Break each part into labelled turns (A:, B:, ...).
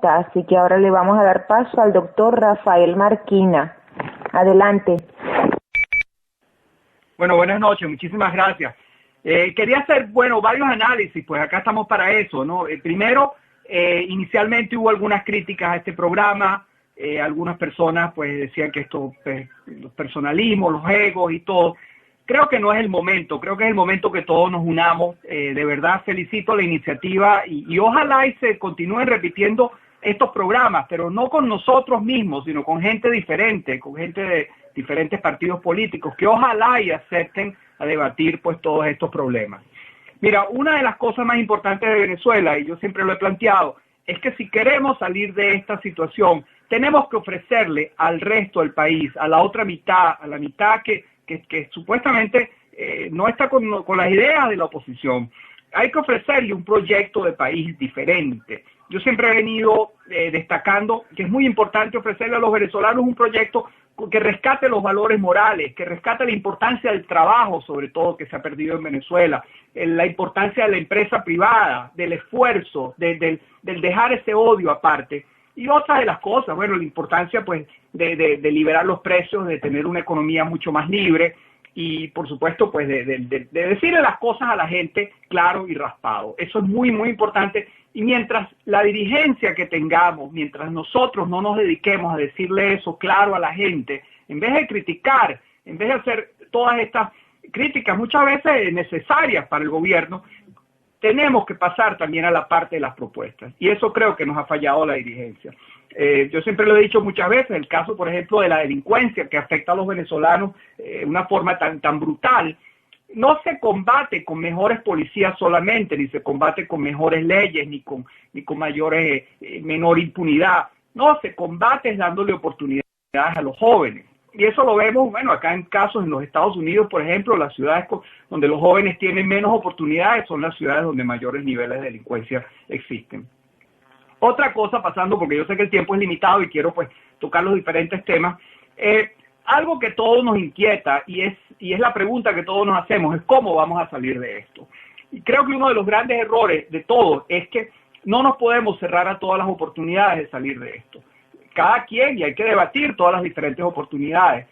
A: Así que ahora le vamos a dar paso al doctor Rafael Marquina. Adelante.
B: Bueno, buenas noches, muchísimas gracias. Quería hacer, varios análisis, pues acá estamos para eso, ¿no? Primero, inicialmente hubo algunas críticas a este programa, algunas personas pues decían que esto, los personalismos, los egos y todo. Creo que no es el momento, creo que es el momento que todos nos unamos. De verdad felicito la iniciativa y ojalá y se continúen repitiendo estos programas, pero no con nosotros mismos, sino con gente diferente, con gente de diferentes partidos políticos, que ojalá y acepten a debatir pues todos estos problemas. Mira, una de las cosas más importantes de Venezuela, y yo siempre lo he planteado, es que si queremos salir de esta situación, tenemos que ofrecerle al resto del país, a la otra mitad, a la mitad que supuestamente no está con las ideas de la oposición. Hay que ofrecerle un proyecto de país diferente. Yo siempre he venido destacando que es muy importante ofrecerle a los venezolanos un proyecto que rescate los valores morales, que rescate la importancia del trabajo, sobre todo, que se ha perdido en Venezuela, la importancia de la empresa privada, del esfuerzo, del dejar ese odio aparte. Y otras de las cosas, la importancia pues de liberar los precios, de tener una economía mucho más libre y por supuesto pues de decirle las cosas a la gente claro y raspado. Eso es muy muy importante y mientras la dirigencia que tengamos, mientras nosotros no nos dediquemos a decirle eso claro a la gente, en vez de criticar, en vez de hacer todas estas críticas muchas veces necesarias para el gobierno, tenemos que pasar también a la parte de las propuestas. Y eso creo que nos ha fallado la dirigencia. Yo siempre lo he dicho muchas veces, el caso, por ejemplo, de la delincuencia que afecta a los venezolanos de una forma tan brutal, no se combate con mejores policías solamente, ni se combate con mejores leyes, ni con menor impunidad. No, se combate dándole oportunidades a los jóvenes. Y eso lo vemos, acá en casos en los Estados Unidos, por ejemplo, las ciudades donde los jóvenes tienen menos oportunidades son las ciudades donde mayores niveles de delincuencia existen. Otra cosa pasando, porque yo sé que el tiempo es limitado y quiero pues tocar los diferentes temas, algo que todos nos inquieta y es la pregunta que todos nos hacemos, es cómo vamos a salir de esto. Y creo que uno de los grandes errores de todos es que no nos podemos cerrar a todas las oportunidades de salir de esto. Cada quien, y hay que debatir todas las diferentes oportunidades.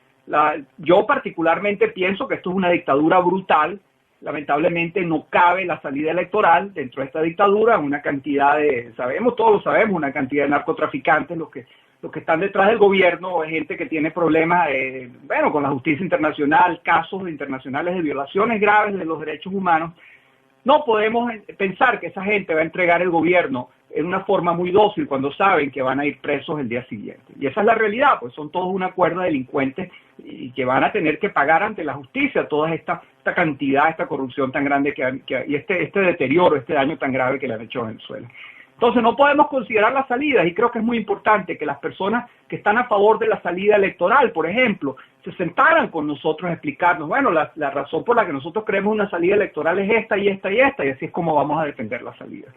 B: Yo particularmente pienso que esto es una dictadura brutal. Lamentablemente no cabe la salida electoral dentro de esta dictadura, una cantidad todos lo sabemos, una cantidad de narcotraficantes, los que están detrás del gobierno, gente que tiene problemas, con la justicia internacional, casos internacionales de violaciones graves de los derechos humanos. No podemos pensar que esa gente va a entregar el gobierno en una forma muy dócil cuando saben que van a ir presos el día siguiente. Y esa es la realidad, pues son todos una cuerda de delincuentes y que van a tener que pagar ante la justicia toda esta cantidad, esta corrupción tan grande y este deterioro, este daño tan grave que le han hecho a Venezuela. Entonces no podemos considerar las salidas y creo que es muy importante que las personas que están a favor de la salida electoral, por ejemplo, se sentaran con nosotros a explicarnos, la razón por la que nosotros creemos una salida electoral es esta y esta y esta, y así es como vamos a defender la salida.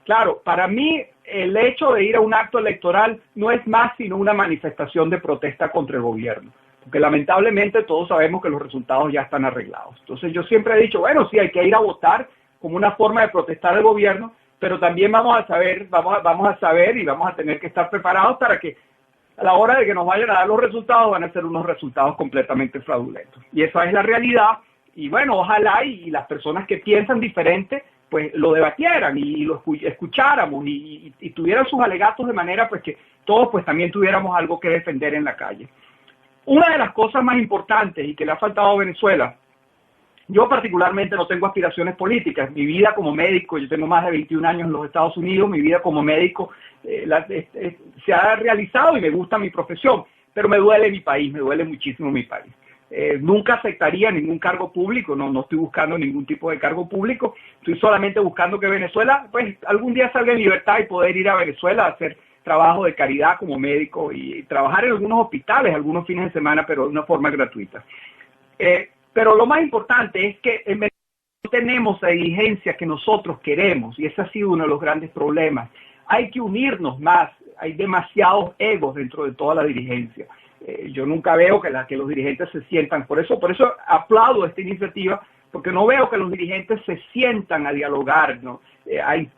B: Claro, para mí el hecho de ir a un acto electoral no es más sino una manifestación de protesta contra el gobierno, porque lamentablemente todos sabemos que los resultados ya están arreglados. Entonces yo siempre he dicho, sí, hay que ir a votar como una forma de protestar al gobierno, pero también vamos a saber y vamos a tener que estar preparados para que a la hora de que nos vayan a dar los resultados van a ser unos resultados completamente fraudulentos. Y esa es la realidad y ojalá y las personas que piensan diferente pues lo debatieran y lo escucháramos y tuvieran sus alegatos de manera pues que todos pues también tuviéramos algo que defender en la calle. Una de las cosas más importantes y que le ha faltado a Venezuela, yo particularmente no tengo aspiraciones políticas, mi vida como médico, yo tengo más de 21 años en los Estados Unidos, mi vida como médico se ha realizado y me gusta mi profesión, pero me duele mi país, me duele muchísimo mi país. Nunca aceptaría ningún cargo público, no estoy buscando ningún tipo de cargo público, estoy solamente buscando que Venezuela, pues algún día salga en libertad y poder ir a Venezuela a hacer trabajo de caridad como médico y trabajar en algunos hospitales, algunos fines de semana, pero de una forma gratuita. Pero lo más importante es que en Venezuela no tenemos la dirigencia que nosotros queremos y ese ha sido uno de los grandes problemas. Hay que unirnos más, hay demasiados egos dentro de toda la dirigencia. Yo nunca veo que los dirigentes se sientan, por eso aplaudo esta iniciativa, porque no veo que los dirigentes se sientan a dialogar, ¿no?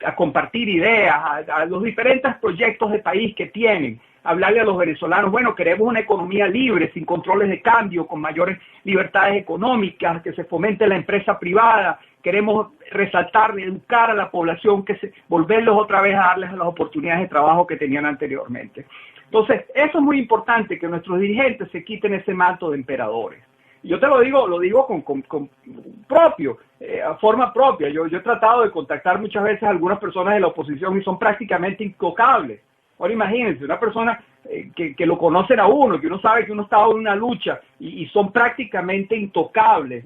B: a compartir ideas, a los diferentes proyectos de país que tienen, hablarle a los venezolanos, bueno, queremos una economía libre, sin controles de cambio, con mayores libertades económicas, que se fomente la empresa privada, queremos resaltar, educar a la población, volverlos otra vez a darles las oportunidades de trabajo que tenían anteriormente. Entonces, eso es muy importante, que nuestros dirigentes se quiten ese manto de emperadores. Yo te lo digo con a forma propia. Yo he tratado de contactar muchas veces a algunas personas de la oposición y son prácticamente intocables. Ahora imagínense, una persona que lo conocen a uno, que uno sabe que uno estaba en una lucha y son prácticamente intocables,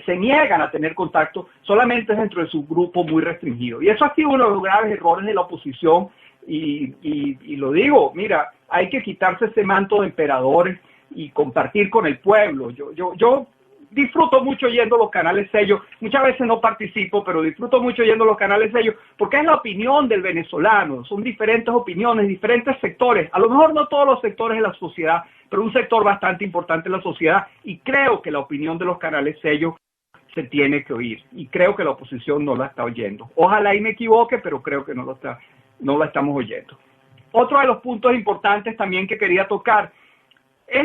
B: se niegan a tener contacto, solamente dentro de su grupo muy restringido. Y eso ha sido uno de los graves errores de la oposición y lo digo, mira, hay que quitarse ese manto de emperadores y compartir con el pueblo. Yo disfruto mucho yendo a los canales sellos, muchas veces no participo, pero disfruto mucho yendo a los canales sellos, porque es la opinión del venezolano, son diferentes opiniones, diferentes sectores, a lo mejor no todos los sectores de la sociedad, pero un sector bastante importante de la sociedad, y creo que la opinión de los canales sellos se tiene que oír, y creo que la oposición no la está oyendo. Ojalá y me equivoque, pero creo que no la estamos oyendo. Otro de los puntos importantes también que quería tocar, es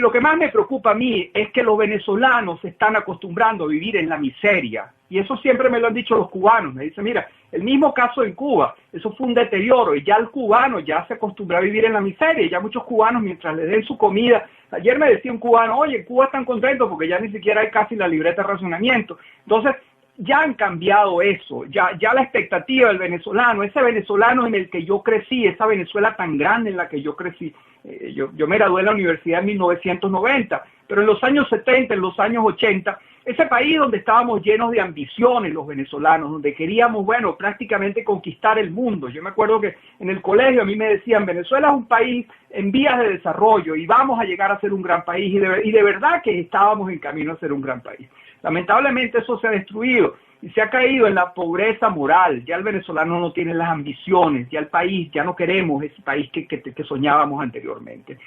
B: lo que más me preocupa a mí es que los venezolanos se están acostumbrando a vivir en la miseria, y eso siempre me lo han dicho los cubanos. Me dicen, mira, el mismo caso en Cuba, eso fue un deterioro, y ya el cubano ya se acostumbra a vivir en la miseria, y ya muchos cubanos, mientras le den su comida, ayer me decía un cubano, oye, en Cuba están contentos porque ya ni siquiera hay casi la libreta de racionamiento. Entonces, ya han cambiado eso, ya la expectativa del venezolano, ese venezolano en el que yo crecí, esa Venezuela tan grande en la que yo crecí, yo me gradué en la universidad en 1990, pero en los años 70, en los años 80, ese país donde estábamos llenos de ambiciones los venezolanos, donde queríamos, bueno, prácticamente conquistar el mundo. Yo me acuerdo que en el colegio a mí me decían, Venezuela es un país en vías de desarrollo y vamos a llegar a ser un gran país, y de verdad que estábamos en camino a ser un gran país. Lamentablemente eso se ha destruido y se ha caído en la pobreza moral. Ya el venezolano no tiene las ambiciones, ya el país, ya no queremos ese país que soñábamos anteriormente.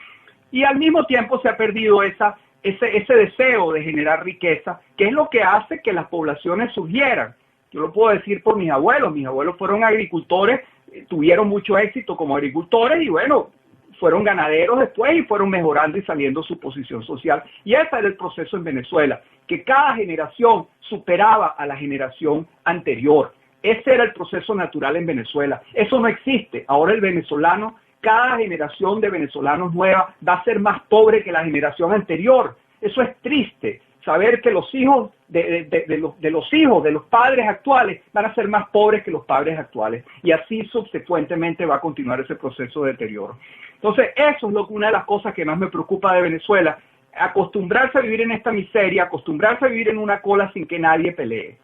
B: Y al mismo tiempo se ha perdido ese deseo de generar riqueza, que es lo que hace que las poblaciones surgieran. Yo lo puedo decir por mis abuelos fueron agricultores, tuvieron mucho éxito como agricultores y bueno, fueron ganaderos después y fueron mejorando y saliendo su posición social. Y ese era el proceso en Venezuela, que cada generación superaba a la generación anterior. Ese era el proceso natural en Venezuela. Eso no existe. Ahora el venezolano, cada generación de venezolanos nueva va a ser más pobre que la generación anterior. Eso es triste. Saber que los hijos de los padres actuales van a ser más pobres que los padres actuales. Y así subsecuentemente va a continuar ese proceso de deterioro. Entonces, eso es una de las cosas que más me preocupa de Venezuela. Acostumbrarse a vivir en esta miseria, acostumbrarse a vivir en una cola sin que nadie pelee.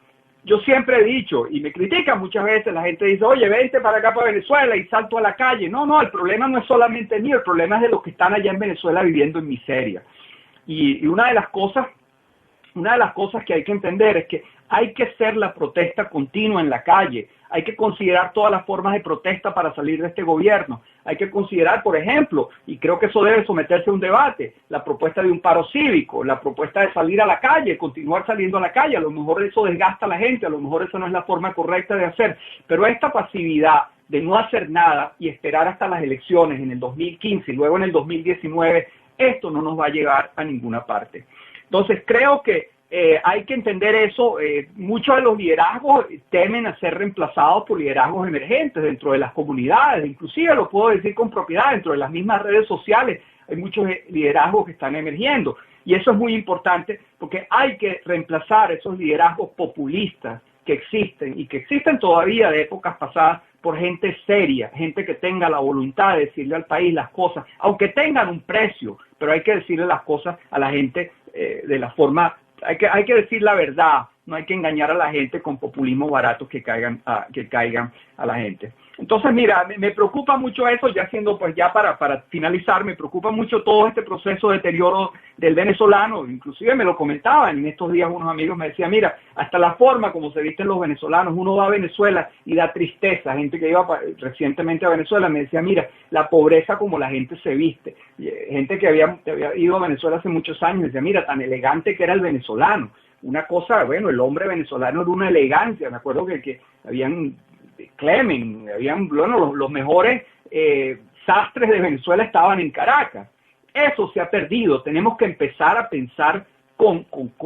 B: Yo siempre he dicho, y me critican muchas veces, la gente dice, oye, vente para acá, para Venezuela, y salto a la calle. No, el problema no es solamente mío, el problema es de los que están allá en Venezuela viviendo en miseria. Y una de las cosas que hay que entender es que hay que hacer la protesta continua en la calle, hay que considerar todas las formas de protesta para salir de este gobierno, hay que considerar, por ejemplo, y creo que eso debe someterse a un debate, la propuesta de un paro cívico, la propuesta de salir a la calle, continuar saliendo a la calle. A lo mejor eso desgasta a la gente, a lo mejor eso no es la forma correcta de hacer, pero esta pasividad de no hacer nada y esperar hasta las elecciones en el 2015 y luego en el 2019, esto no nos va a llevar a ninguna parte. Entonces creo que hay que entender eso. Muchos de los liderazgos temen a ser reemplazados por liderazgos emergentes dentro de las comunidades, inclusive lo puedo decir con propiedad, dentro de las mismas redes sociales hay muchos liderazgos que están emergiendo, y eso es muy importante porque hay que reemplazar esos liderazgos populistas que existen y que existen todavía de épocas pasadas por gente seria, gente que tenga la voluntad de decirle al país las cosas, aunque tengan un precio, pero hay que decirle las cosas a la gente de la forma. Hay que decir la verdad, no hay que engañar a la gente con populismo barato que caigan a la gente. Entonces, mira, me preocupa mucho eso, ya siendo, pues ya para finalizar, me preocupa mucho todo este proceso de deterioro del venezolano. Inclusive me lo comentaban en estos días unos amigos, me decían, mira, hasta la forma como se visten los venezolanos, uno va a Venezuela y da tristeza. Gente que iba recientemente a Venezuela me decía, mira, la pobreza como la gente se viste. Gente que había ido a Venezuela hace muchos años, me decía, mira, tan elegante que era el venezolano. una cosa, bueno, el hombre venezolano era una elegancia. Me acuerdo que habían Clemen, habían, bueno, los mejores sastres de Venezuela estaban en Caracas. Eso se ha perdido. Tenemos que empezar a pensar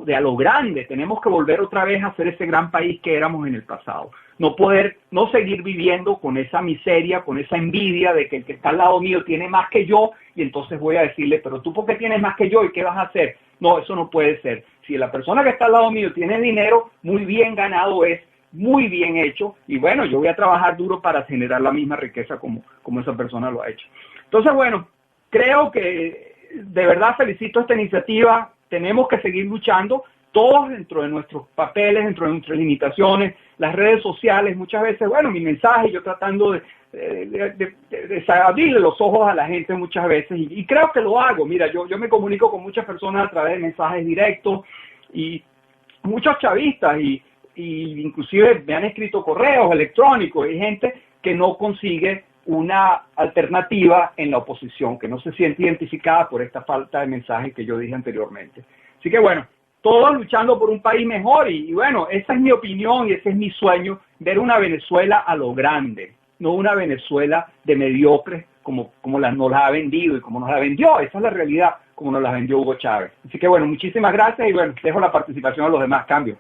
B: de a lo grande. Tenemos que volver otra vez a ser ese gran país que éramos en el pasado. No seguir viviendo con esa miseria, con esa envidia de que el que está al lado mío tiene más que yo y entonces voy a decirle, pero tú ¿por qué tienes más que yo y qué vas a hacer? No, eso no puede ser. Si la persona que está al lado mío tiene dinero, muy bien ganado es, muy bien hecho, y bueno, yo voy a trabajar duro para generar la misma riqueza como esa persona lo ha hecho. Entonces, bueno, creo que de verdad felicito esta iniciativa. Tenemos que seguir luchando, todos dentro de nuestros papeles, dentro de nuestras limitaciones, las redes sociales, muchas veces, bueno, mi mensaje, yo tratando de abrirle los ojos a la gente muchas veces, y creo que lo hago. Mira, yo me comunico con muchas personas a través de mensajes directos, y muchos chavistas, y inclusive me han escrito correos electrónicos, y gente que no consigue una alternativa en la oposición, que no se siente identificada por esta falta de mensaje que yo dije anteriormente. Así que bueno, todos luchando por un país mejor, y bueno, esa es mi opinión y ese es mi sueño, ver una Venezuela a lo grande, no una Venezuela de mediocres como nos la ha vendido y como nos la vendió. Esa es la realidad, como nos la vendió Hugo Chávez. Así que bueno, muchísimas gracias, y bueno, dejo la participación a los demás. Cambio.